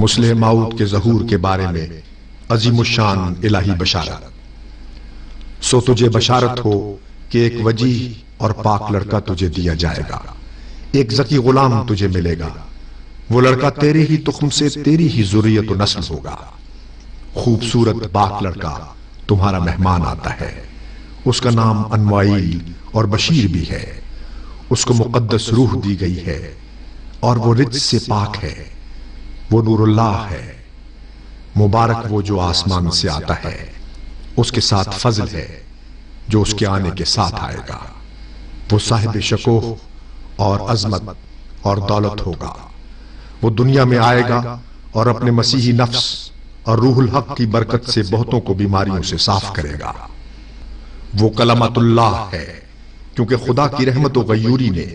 مسلح موعود کے ظہور کے بارے میں عظیم الشان الہی بشارت۔ سو تجھے بشارت ہو کہ ایک وجیح اور پاک لڑکا تجھے دیا جائے گا، ایک ذکی غلام تجھے ملے گا، وہ لڑکا تیرے ہی تخم سے تیری ہی ذریت و نسل ہوگا۔ خوبصورت پاک لڑکا تمہارا مہمان آتا ہے، اس کا نام انوائیل اور بشیر بھی ہے، اس کو مقدس روح دی گئی ہے اور وہ رجس سے پاک ہے، وہ نور اللہ ہے۔ مبارک وہ جو آسمان سے آتا ہے، اس کے ساتھ فضل ہے جو اس کے آنے کے ساتھ آئے گا، وہ صاحب شکوہ اور عظمت اور دولت ہوگا۔ وہ دنیا میں آئے گا اور اپنے مسیحی نفس اور روح الحق کی برکت سے بہتوں کو بیماریوں سے صاف کرے گا۔ وہ کلمۃ اللہ ہے کیونکہ خدا کی رحمت و غیوری نے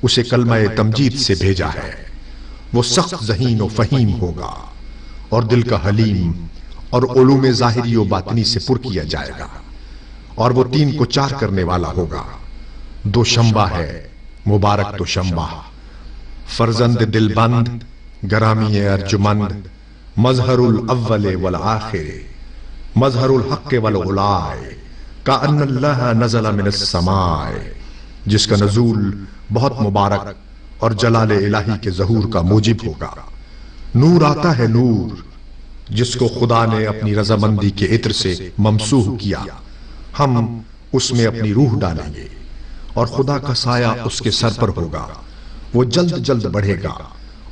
اسے کلمہ تمجید سے بھیجا ہے۔ وہ سخت ذہین و فہیم ہوگا اور دل کا حلیم اور علوم ظاہری و باطنی سے پر کیا جائے گا، اور وہ 3 کو 4 کرنے والا ہوگا۔ دو شمبا ہے، مبارک تو شمبا، فرزند دل بند، گرامی ارجمند، مظہر الاول والآخر، مظہر الحق والغلائے، کأن اللہ نزل من السماء، جس کا نزول بہت مبارک اور جلال الہی کے ظہور کا موجب ہوگا۔ نور آتا ہے نور، جس کو خدا نے اپنی رضامندی کے عطر سے ممسوح کیا، ہم اس میں اپنی روح ڈالیں گے اور خدا کا سایہ اس کے سر پر ہوگا۔ وہ جلد جلد بڑھے گا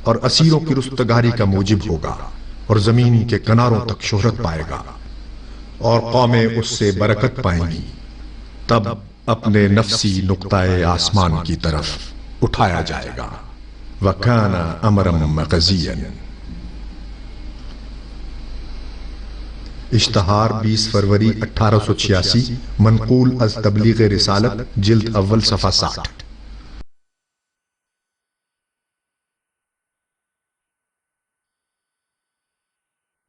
اور اسیروں کی رستگاری کا موجب ہوگا اور زمین کے کناروں تک شہرت پائے گا، اور قومیں اس سے برکت پائیں گی۔ تب اپنے نفسی نقطۂ آسمان کی طرف اٹھایا جائے گا۔ وَكَانَ أَمْرًا مَقْضِيًّا۔ اشتہار 20 فروری 1886، منقول از تبلیغ رسالت، جلد اول، صفحہ 60۔